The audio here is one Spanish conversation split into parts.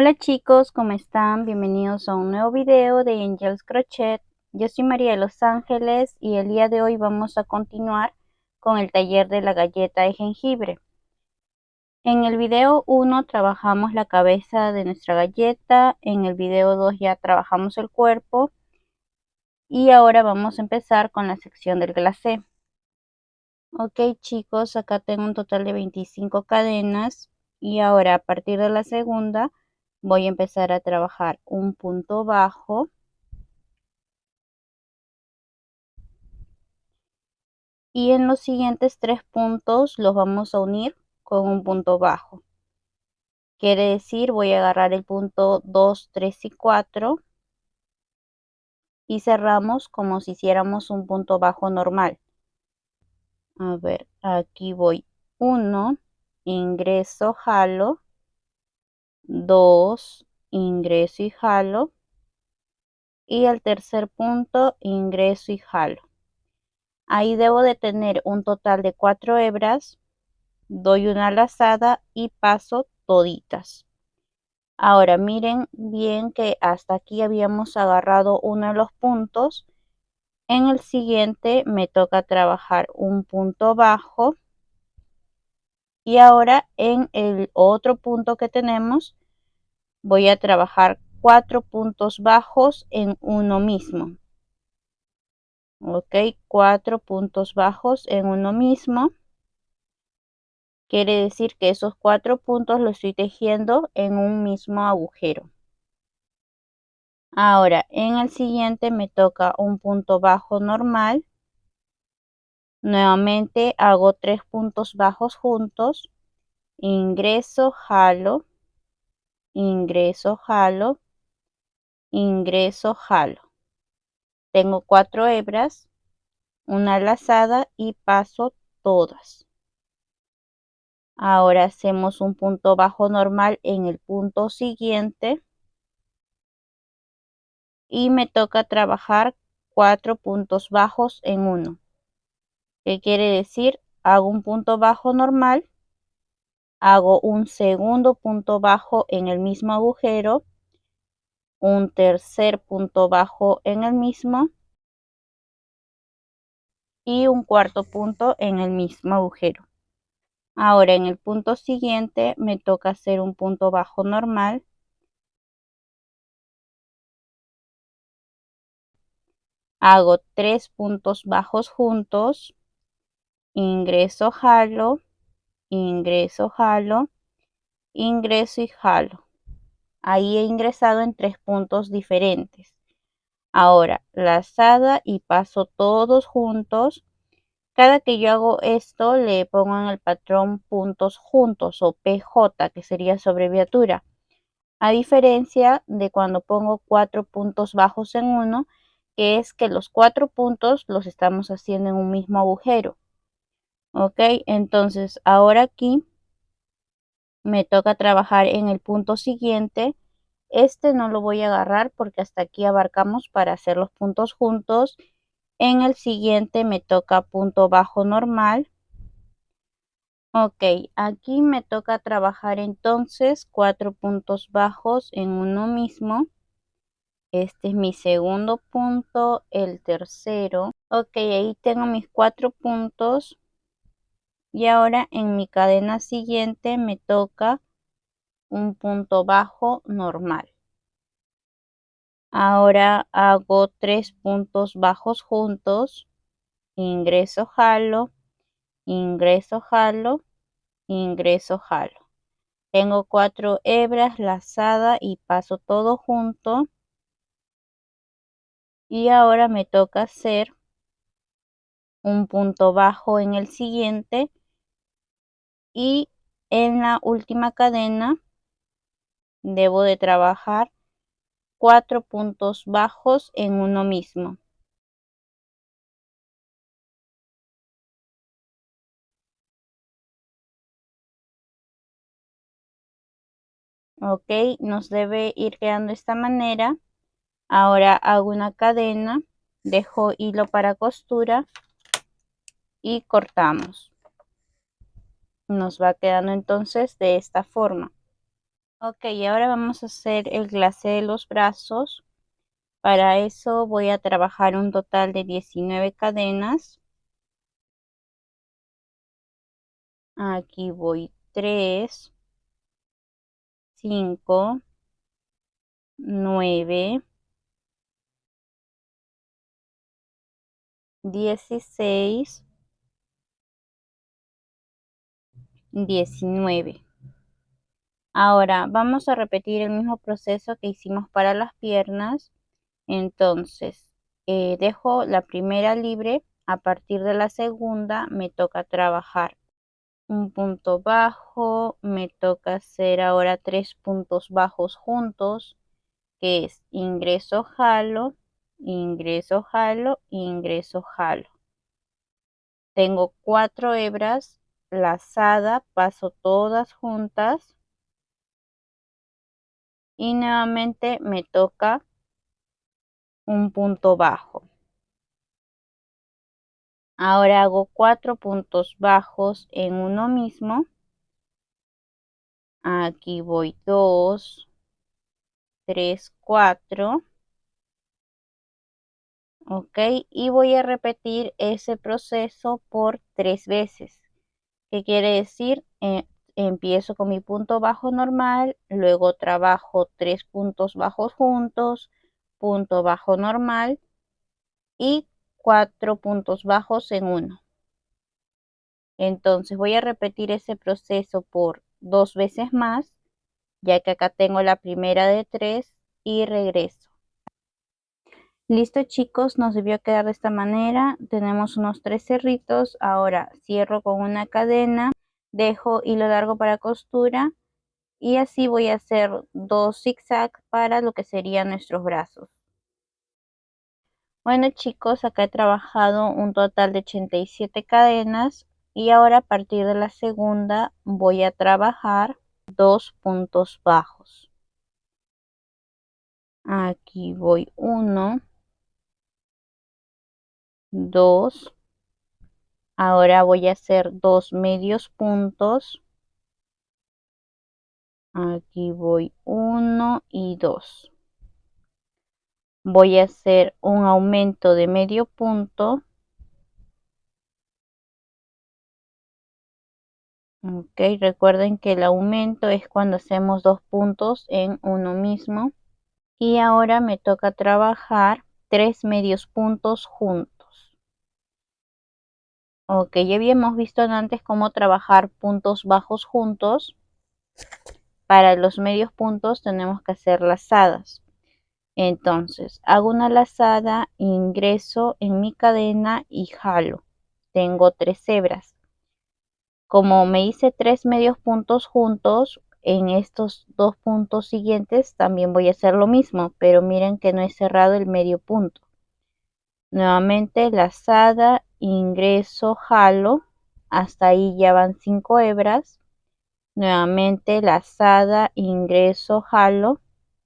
Hola chicos, ¿cómo están? Bienvenidos a un nuevo video de Angels Crochet. Yo soy María de Los Ángeles y el día de hoy vamos a continuar con el taller de la galleta de jengibre. En el video 1 trabajamos la cabeza de nuestra galleta, en el video 2 ya trabajamos el cuerpo y ahora vamos a empezar con la sección del glacé. Ok chicos, acá tengo un total de 25 cadenas y ahora a partir de la segunda voy a empezar a trabajar un punto bajo y en los siguientes 3 puntos los vamos a unir con un punto bajo. Quiere decir, voy a agarrar el punto 2, 3 y 4 y cerramos como si hiciéramos un punto bajo normal. A ver, aquí voy 1, ingreso, jalo, 2, ingreso y jalo, y el tercer punto ingreso y jalo. Ahí debo de tener un total de 4 hebras, doy una lazada y paso toditas. Ahora miren bien que hasta aquí habíamos agarrado uno de los puntos. En el siguiente me toca trabajar un punto bajo y ahora en el otro punto que tenemos voy a trabajar 4 puntos bajos en uno mismo. Ok, 4 puntos bajos en uno mismo. Quiere decir que esos 4 puntos los estoy tejiendo en un mismo agujero. Ahora en el siguiente me toca un punto bajo normal. Nuevamente hago 3 puntos bajos juntos. Ingreso, jalo, ingreso, jalo, ingreso, jalo. Tengo 4 hebras, una lazada y paso todas. Ahora hacemos un punto bajo normal en el punto siguiente y me toca trabajar 4 puntos bajos en uno. ¿Qué quiere decir? Hago un punto bajo normal, hago un segundo punto bajo en el mismo agujero, un tercer punto bajo en el mismo y un cuarto punto en el mismo agujero. Ahora en el punto siguiente me toca hacer un punto bajo normal, hago 3 puntos bajos juntos, ingreso, jalo, ingreso, jalo, ingreso y jalo. Ahí he ingresado en 3 puntos diferentes. Ahora lazada y paso todos juntos. Cada que yo hago esto le pongo en el patrón puntos juntos o PJ, que sería su abreviatura. A diferencia de cuando pongo 4 puntos bajos en uno, que es que los 4 puntos los estamos haciendo en un mismo agujero. Ok, entonces ahora aquí me toca trabajar en el punto siguiente. Este no lo voy a agarrar porque hasta aquí abarcamos para hacer los puntos juntos. En el siguiente me toca punto bajo normal. Ok, aquí me toca trabajar entonces 4 puntos bajos en uno mismo. Este es mi segundo punto, el tercero. Ok, ahí tengo mis 4 puntos. Y ahora en mi cadena siguiente me toca un punto bajo normal. Ahora hago 3 puntos bajos juntos, ingreso, jalo, ingreso, jalo, ingreso, jalo. Tengo 4 hebras lazada y paso todo junto. Y ahora me toca hacer un punto bajo en el siguiente y en la última cadena debo de trabajar 4 puntos bajos en uno mismo. Ok, nos debe ir quedando de esta manera. Ahora hago una cadena, dejo hilo para costura y cortamos. Nos va quedando entonces de esta forma. Ok, ahora vamos a hacer el glacé de los brazos. Para eso voy a trabajar un total de 19 cadenas. Aquí voy 3, 5, 9, 16, 19. Ahora vamos a repetir el mismo proceso que hicimos para las piernas. Entonces, dejo la primera libre. A partir de la segunda me toca trabajar un punto bajo. Me toca hacer ahora 3 puntos bajos juntos, que es ingreso, jalo, ingreso, jalo, ingreso, jalo. Tengo 4 hebras, lazada, paso todas juntas y nuevamente me toca un punto bajo. Ahora hago 4 puntos bajos en uno mismo. Aquí voy 2, 3, 4. Ok, y voy a repetir ese proceso por 3 veces. ¿Qué quiere decir? Empiezo con mi punto bajo normal, luego trabajo 3 puntos bajos juntos, punto bajo normal y 4 puntos bajos en uno. Entonces voy a repetir ese proceso por 2 veces más, ya que acá tengo la primera de 3 y regreso. Listo chicos, nos debió quedar de esta manera. Tenemos unos 3 cerritos. Ahora cierro con una cadena, dejo hilo largo para costura y así voy a hacer 2 zigzags para lo que serían nuestros brazos. Bueno chicos, acá he trabajado un total de 87 cadenas y ahora a partir de la segunda voy a trabajar 2 puntos bajos. Aquí voy 1, 2. Ahora voy a hacer 2 medios puntos. Aquí voy 1 y 2. Voy a hacer un aumento de medio punto. Ok, recuerden que el aumento es cuando hacemos 2 puntos en uno mismo. Y ahora me toca trabajar 3 medios puntos juntos. Ok, ya habíamos visto antes cómo trabajar puntos bajos juntos. Para los medios puntos tenemos que hacer lazadas. Entonces, hago una lazada, ingreso en mi cadena y jalo. Tengo 3 hebras. Como me hice 3 medios puntos juntos, en estos 2 puntos siguientes también voy a hacer lo mismo, pero miren que no he cerrado el medio punto. Nuevamente lazada, ingreso, jalo. Hasta ahí ya van 5 hebras. Nuevamente lazada, ingreso, jalo.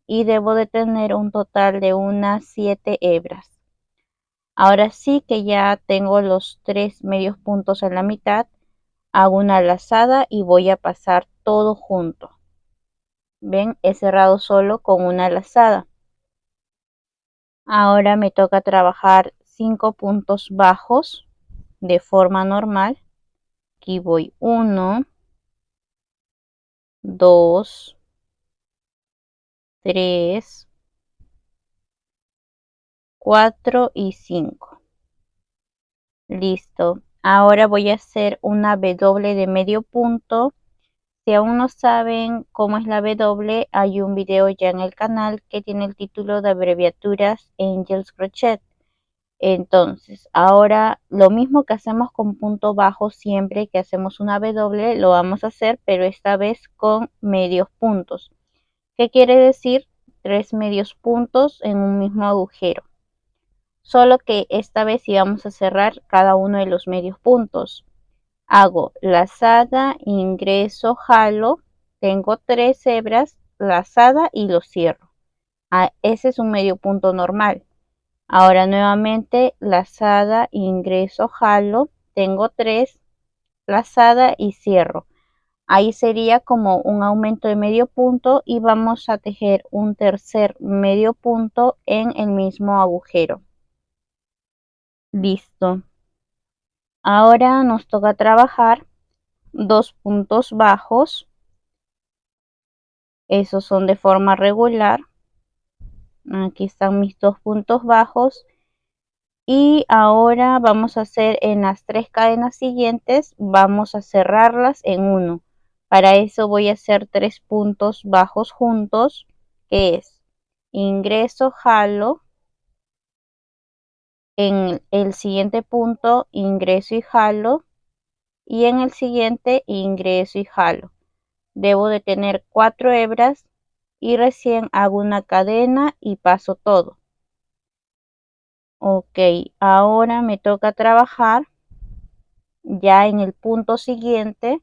Y debo de tener un total de unas 7 hebras. Ahora sí que ya tengo los 3 medios puntos en la mitad, hago una lazada y voy a pasar todo junto. Ven, he cerrado solo con una lazada. Ahora me toca trabajar 5 puntos bajos de forma normal. Aquí voy 1, 2, 3, 4 y 5. Listo. Ahora voy a hacer una W de medio punto. Si aún no saben cómo es la W, hay un video ya en el canal que tiene el título de abreviaturas Angels Crochet. Entonces, ahora lo mismo que hacemos con punto bajo siempre que hacemos una W, lo vamos a hacer, pero esta vez con medios puntos. ¿Qué quiere decir? 3 medios puntos en un mismo agujero. Solo que esta vez sí vamos a cerrar cada uno de los medios puntos. Hago lazada, ingreso, jalo, tengo 3 hebras, lazada y lo cierro. Ese es un medio punto normal. Ahora nuevamente lazada, ingreso, jalo, tengo 3, lazada y cierro. Ahí sería como un aumento de medio punto y vamos a tejer un tercer medio punto en el mismo agujero. Listo. Ahora nos toca trabajar 2 puntos bajos. Esos son de forma regular. Aquí están mis 2 puntos bajos. Y ahora vamos a hacer en las 3 cadenas siguientes, vamos a cerrarlas en uno. Para eso voy a hacer 3 puntos bajos juntos, que es ingreso, jalo, en el siguiente punto ingreso y jalo, y en el siguiente ingreso y jalo. Debo de tener 4 hebras y recién hago una cadena y paso todo. Ok, ahora me toca trabajar ya en el punto siguiente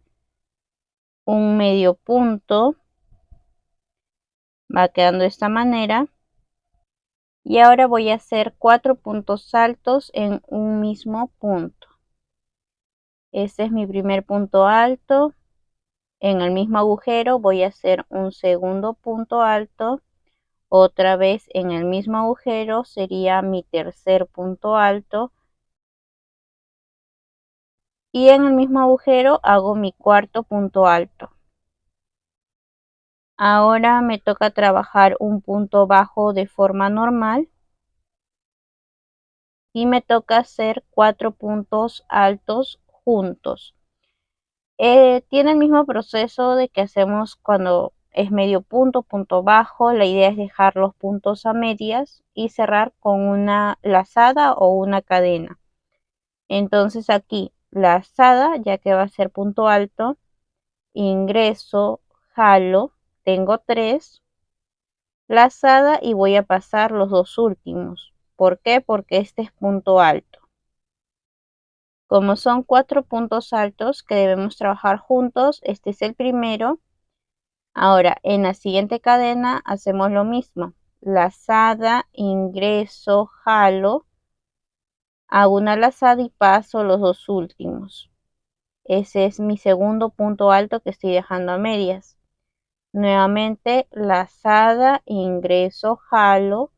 un medio punto, va quedando de esta manera. Y ahora voy a hacer 4 puntos altos en un mismo punto. Este es mi primer punto alto. En el mismo agujero voy a hacer un segundo punto alto. Otra vez en el mismo agujero sería mi tercer punto alto. Y en el mismo agujero hago mi cuarto punto alto. Ahora me toca trabajar un punto bajo de forma normal. Y me toca hacer 4 puntos altos juntos. Tiene el mismo proceso de que hacemos cuando es medio punto, punto bajo. La idea es dejar los puntos a medias y cerrar con una lazada o una cadena. Entonces aquí lazada, ya que va a ser punto alto, ingreso, jalo, tengo 3, lazada y voy a pasar los 2 últimos. ¿Por qué? Porque este es punto alto. Como son 4 puntos altos que debemos trabajar juntos, este es el primero. Ahora, en la siguiente cadena hacemos lo mismo. Lazada, ingreso, jalo, hago una lazada y paso los 2 últimos. Ese es mi segundo punto alto que estoy dejando a medias. Nuevamente, lazada, ingreso, jalo.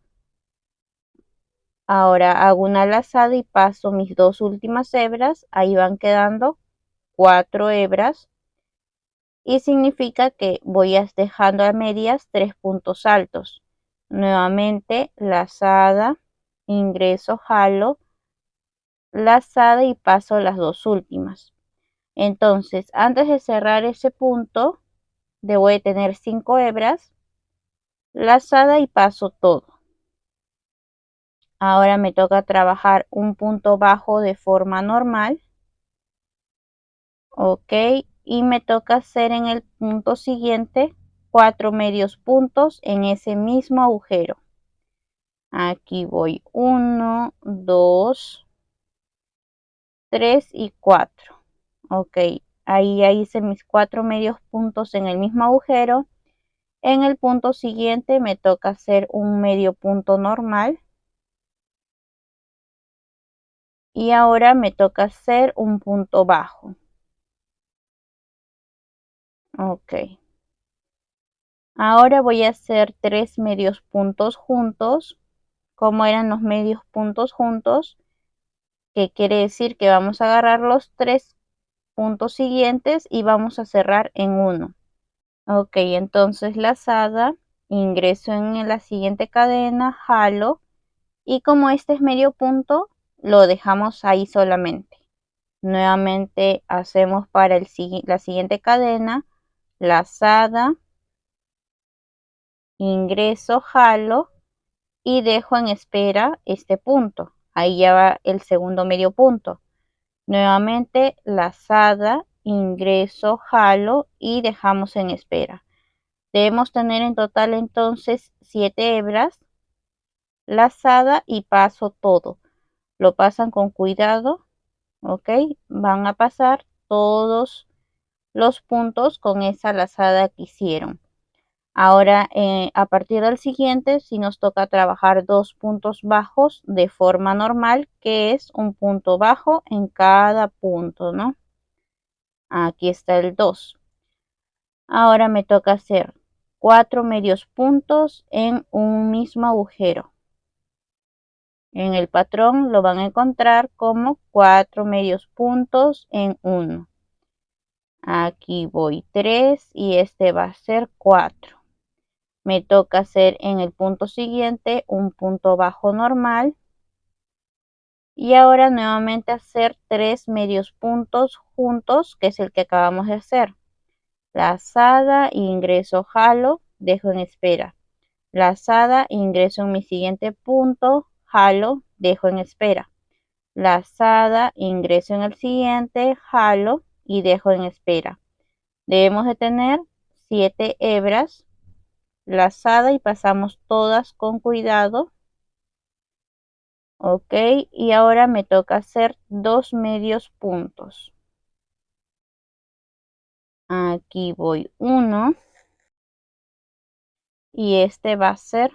Ahora hago una lazada y paso mis 2 últimas hebras. Ahí van quedando 4 hebras. Y significa que voy dejando a medias 3 puntos altos. Nuevamente lazada, ingreso, jalo, lazada y paso las 2 últimas. Entonces, antes de cerrar ese punto, debo de tener 5 hebras, lazada y paso todo. Ahora me toca trabajar un punto bajo de forma normal. Ok, y me toca hacer en el punto siguiente 4 medios puntos en ese mismo agujero. Aquí voy 1, 2, 3 y 4. Ok, ahí ya hice mis 4 medios puntos en el mismo agujero. En el punto siguiente me toca hacer un medio punto normal. Y ahora me toca hacer un punto bajo. Ok. Ahora voy a hacer 3 medios puntos juntos. Como eran los medios puntos juntos, que quiere decir que vamos a agarrar los 3 puntos siguientes y vamos a cerrar en uno. Ok, entonces lazada, ingreso en la siguiente cadena, jalo y como este es medio punto, lo dejamos ahí solamente. Nuevamente hacemos para la siguiente cadena, lazada, ingreso, jalo y dejo en espera este punto. Ahí ya va el segundo medio punto. Nuevamente lazada, ingreso, jalo y dejamos en espera. Debemos tener en total entonces 7 hebras, lazada y paso todo. Lo pasan con cuidado, ¿ok? Van a pasar todos los puntos con esa lazada que hicieron. Ahora, a partir del siguiente, si nos toca trabajar 2 puntos bajos de forma normal, que es un punto bajo en cada punto, ¿no? Aquí está el 2. Ahora me toca hacer 4 medios puntos en un mismo agujero. En el patrón lo van a encontrar como 4 medios puntos en uno. Aquí voy 3 y este va a ser 4. Me toca hacer en el punto siguiente un punto bajo normal. Y ahora nuevamente hacer 3 medios puntos juntos, que es el que acabamos de hacer. Lazada, ingreso, jalo, dejo en espera. Lazada, ingreso en mi siguiente punto, jalo, dejo en espera. Lazada, ingreso en el siguiente, jalo y dejo en espera. Debemos de tener 7 hebras, lazada y pasamos todas con cuidado. Ok, y ahora me toca hacer 2 medios puntos. Aquí voy 1 y este va a ser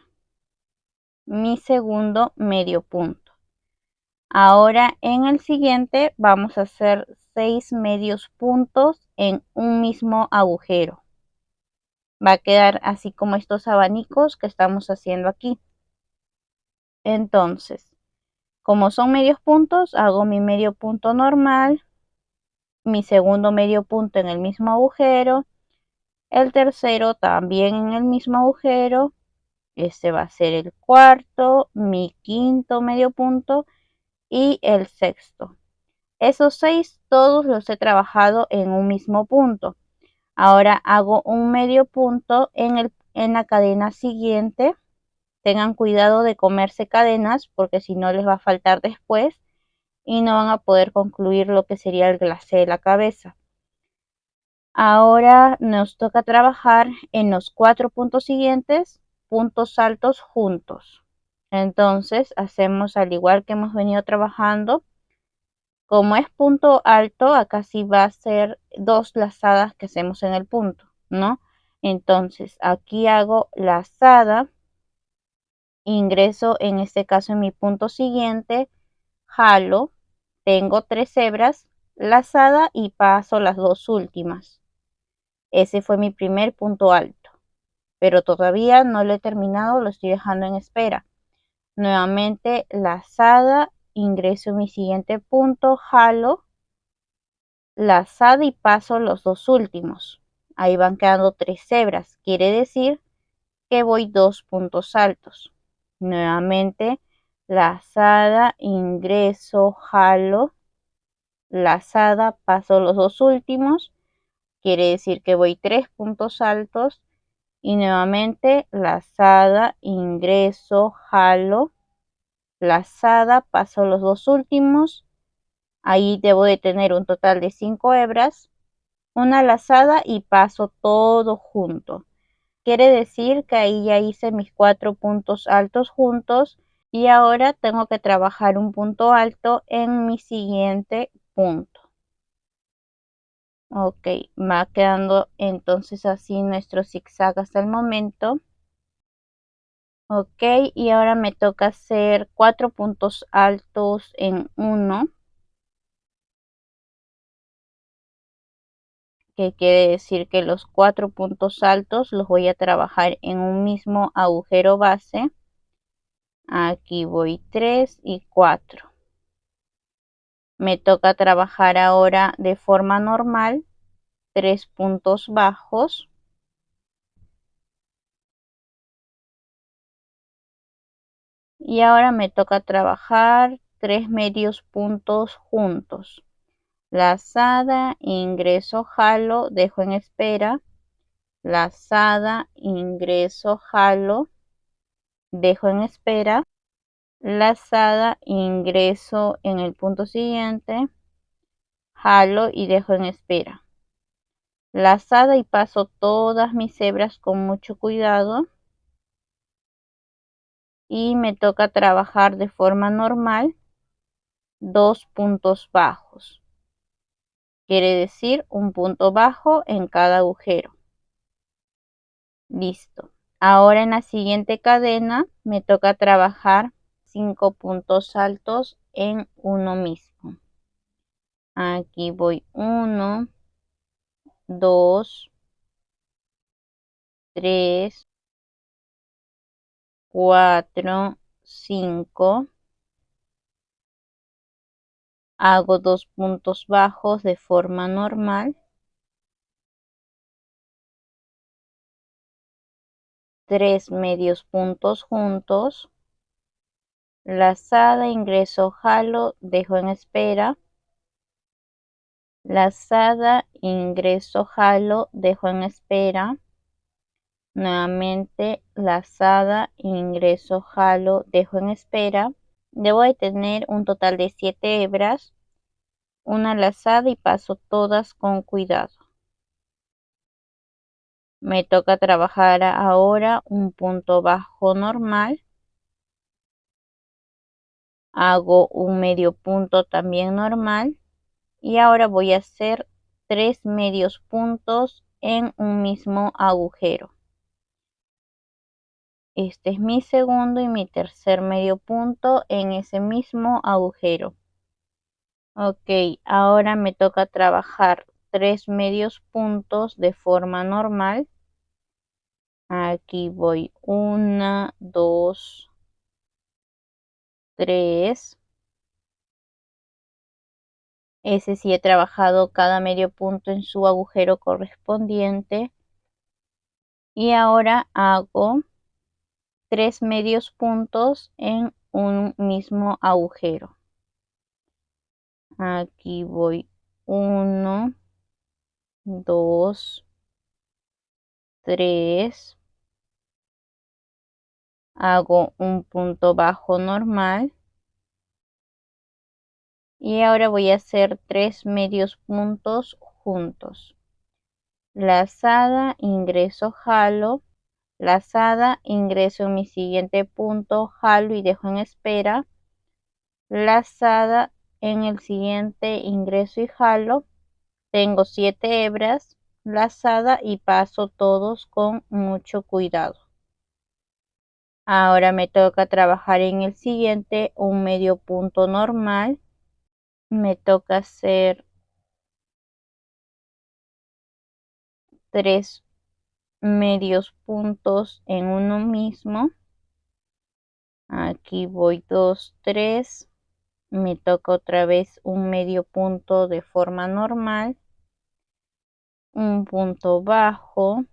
mi segundo medio punto. Ahora en el siguiente vamos a hacer 6 medios puntos en un mismo agujero. Va a quedar así como estos abanicos que estamos haciendo aquí. Entonces, como son medios puntos, hago mi medio punto normal, mi segundo medio punto en el mismo agujero, el tercero también en el mismo agujero, este va a ser el cuarto, mi quinto medio punto y el sexto. Esos 6 todos los he trabajado en un mismo punto. Ahora hago un medio punto en la cadena siguiente. Tengan cuidado de comerse cadenas porque si no les va a faltar después y no van a poder concluir lo que sería el glacé de la cabeza. Ahora nos toca trabajar en los 4 puntos siguientes, puntos altos juntos. Entonces hacemos al igual que hemos venido trabajando. Como es punto alto, acá sí va a ser 2 lazadas que hacemos en el punto, ¿no? Entonces aquí hago lazada, ingreso en este caso en mi punto siguiente, jalo, tengo 3 hebras, lazada y paso las 2 últimas. Ese fue mi primer punto alto, pero todavía no lo he terminado, lo estoy dejando en espera. Nuevamente lazada, ingreso en mi siguiente punto, jalo, lazada y paso los 2 últimos. Ahí van quedando 3 hebras, quiere decir que voy 2 puntos altos. Nuevamente lazada, ingreso, jalo, lazada, paso los 2 últimos, quiere decir que voy 3 puntos altos y nuevamente lazada, ingreso, jalo, lazada, paso los 2 últimos, ahí debo de tener un total de 5 hebras, una lazada y paso todo junto. Quiere decir que ahí ya hice mis 4 puntos altos juntos y ahora tengo que trabajar un punto alto en mi siguiente punto. Ok, va quedando entonces así nuestro zigzag hasta el momento. Ok, y ahora me toca hacer 4 puntos altos en uno, que quiere decir que los 4 puntos altos los voy a trabajar en un mismo agujero base. Aquí voy 3 y 4. Me toca trabajar ahora de forma normal 3 puntos bajos. Y ahora me toca trabajar 3 medios puntos juntos. Lazada, ingreso, jalo, dejo en espera. Lazada, ingreso, jalo, dejo en espera. Lazada, ingreso en el punto siguiente, jalo y dejo en espera. Lazada y paso todas mis hebras con mucho cuidado. Y me toca trabajar de forma normal 2 puntos bajos. Quiere decir un punto bajo en cada agujero. Listo. Ahora en la siguiente cadena me toca trabajar 5 puntos altos en uno mismo. Aquí voy 1, 2, 3, 4, 5. Hago 2 puntos bajos de forma normal. 3 medios puntos juntos. Lazada, ingreso, jalo, dejo en espera. Lazada, ingreso, jalo, dejo en espera. Nuevamente lazada, ingreso, jalo, dejo en espera. Debo de tener un total de 7 hebras, una lazada y paso todas con cuidado. Me toca trabajar ahora un punto bajo normal. Hago un medio punto también normal y ahora voy a hacer 3 medios puntos en un mismo agujero. Este es mi segundo y mi tercer medio punto en ese mismo agujero. Ok, ahora me toca trabajar 3 medios puntos de forma normal. Aquí voy 1, 2, 3. Ese sí he trabajado cada medio punto en su agujero correspondiente. Y ahora hago 3 medios puntos en un mismo agujero. Aquí voy 1, 2, 3. Hago un punto bajo normal. Y ahora voy a hacer 3 medios puntos juntos. Lazada, ingreso, jalo. Lazada, ingreso en mi siguiente punto, jalo y dejo en espera. Lazada, en el siguiente ingreso y jalo. Tengo 7 hebras, lazada y paso todos con mucho cuidado. Ahora me toca trabajar en el siguiente un medio punto normal. Me toca hacer 3 medios puntos en uno mismo. Aquí voy 2, 3. Me toca otra vez un medio punto de forma normal. Un punto bajo.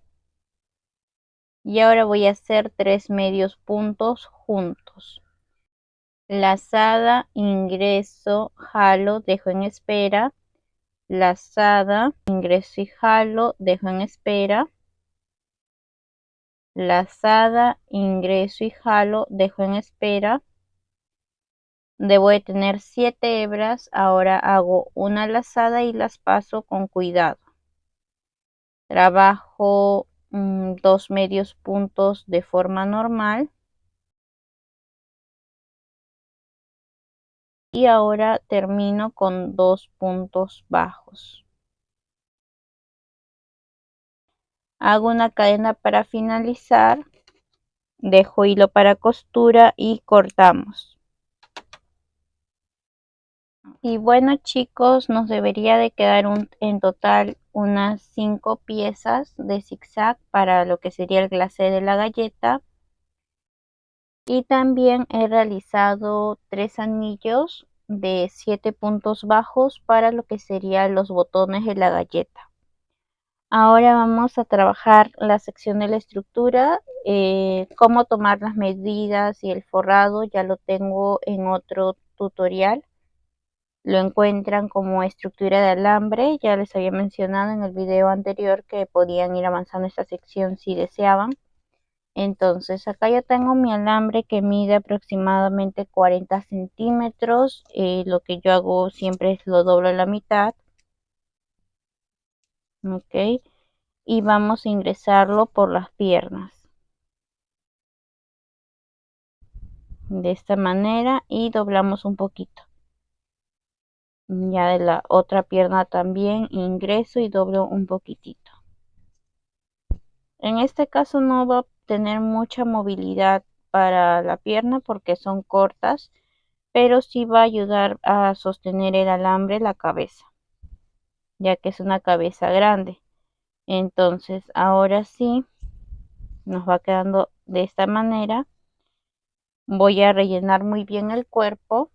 Y ahora voy a hacer 3 medios puntos juntos. Lazada, ingreso, jalo, dejo en espera. Lazada, ingreso y jalo, dejo en espera. Lazada, ingreso y jalo, dejo en espera. Debo de tener 7 hebras. Ahora hago una lazada y las paso con cuidado. Trabajo 2 medios puntos de forma normal. Y ahora termino con 2 puntos bajos. Hago una cadena para finalizar. Dejo hilo para costura y cortamos. Y bueno chicos, nos debería de quedar en total unas 5 piezas de zigzag para lo que sería el glacé de la galleta. Y también he realizado 3 anillos de 7 puntos bajos para lo que serían los botones de la galleta. Ahora vamos a trabajar la sección de la estructura, cómo tomar las medidas y el forrado ya lo tengo en otro tutorial. Lo encuentran como estructura de alambre, ya les había mencionado en el video anterior que podían ir avanzando esta sección si deseaban. Entonces acá ya tengo mi alambre que mide aproximadamente 40 centímetros. Lo que yo hago siempre es lo doblo a la mitad. Ok. Y vamos a ingresarlo por las piernas. De esta manera y doblamos un poquito. Ya de la otra pierna también ingreso y doblo un poquitito. En este caso no va a tener mucha movilidad para la pierna porque son cortas, pero sí va a ayudar a sostener el alambre la cabeza, ya que es una cabeza grande. Entonces ahora sí nos va quedando de esta manera. Voy a rellenar muy bien el cuerpo.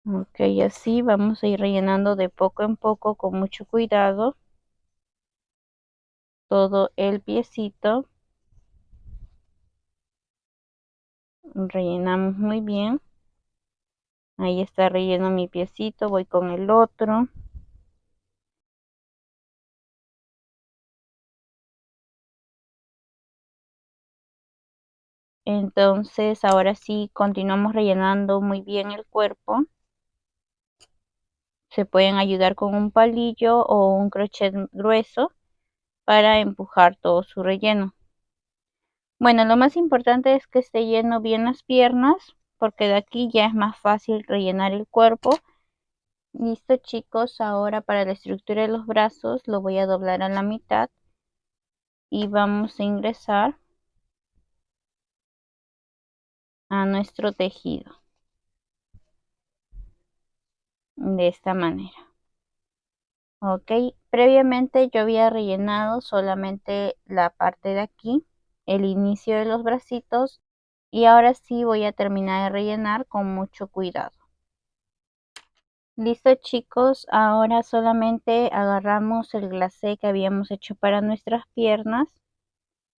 Ok, así vamos a ir rellenando de poco en poco con mucho cuidado todo el piecito. Rellenamos muy bien. Ahí está relleno mi piecito, voy con el otro. Entonces ahora sí continuamos rellenando muy bien el cuerpo. Se pueden ayudar con un palillo o un crochet grueso para empujar todo su relleno. Bueno, lo más importante es que esté lleno bien las piernas, porque de aquí ya es más fácil rellenar el cuerpo. Listo, chicos, ahora para la estructura de los brazos lo voy a doblar a la mitad y vamos a ingresar a nuestro tejido de esta manera. Ok, previamente yo había rellenado solamente la parte de aquí, el inicio de los bracitos, y ahora sí voy a terminar de rellenar con mucho cuidado. Listo, chicos, ahora solamente agarramos el glacé que habíamos hecho para nuestras piernas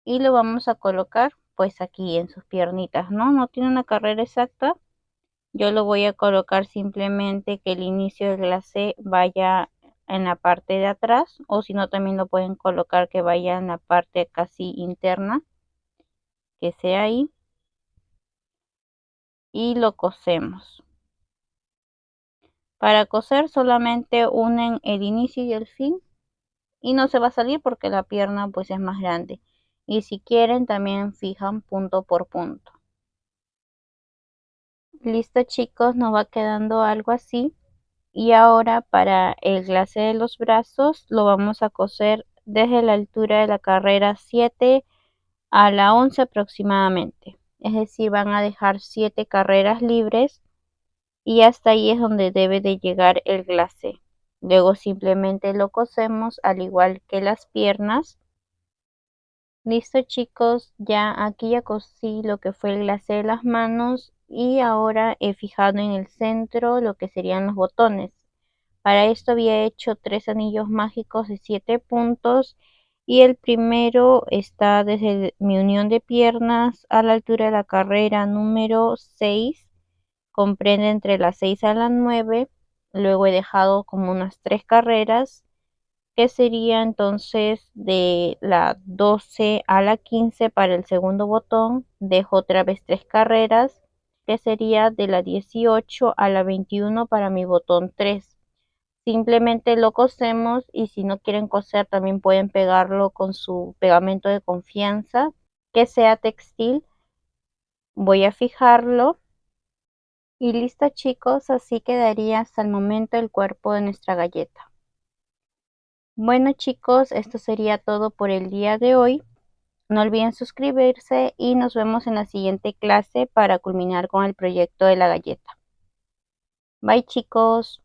y lo vamos a colocar pues aquí en sus piernitas, ¿no? No tiene una carrera exacta. Yo lo voy a colocar simplemente que el inicio del glacé vaya en la parte de atrás, o si no también lo pueden colocar que vaya en la parte casi interna, que sea ahí, y lo cosemos. Para coser solamente unen el inicio y el fin y no se va a salir porque la pierna pues es más grande, y si quieren también fijan punto por punto. Listo, chicos, nos va quedando algo así. Y ahora para el glacé de los brazos lo vamos a coser desde la altura de la carrera 7 a la 11 aproximadamente. Es decir, van a dejar 7 carreras libres y hasta ahí es donde debe de llegar el glacé. Luego simplemente lo cosemos al igual que las piernas. Listo, chicos, ya aquí ya cosí lo que fue el glacé de las manos y ahora he fijado en el centro lo que serían los botones. Para esto había hecho 3 anillos mágicos de 7 puntos y el primero está desde mi unión de piernas a la altura de la carrera número 6, comprende entre las 6 a las 9. Luego he dejado como unas 3 carreras, que sería entonces de la 12 a la 15 para el segundo botón. Dejo otra vez 3 carreras, que sería de la 18 a la 21 para mi botón 3. Simplemente lo cosemos y si no quieren coser también pueden pegarlo con su pegamento de confianza que sea textil. Voy a fijarlo y listo, chicos, así quedaría hasta el momento el cuerpo de nuestra galleta. Bueno, chicos, esto sería todo por el día de hoy. No olviden suscribirse y nos vemos en la siguiente clase para culminar con el proyecto de la galleta. Bye, chicos.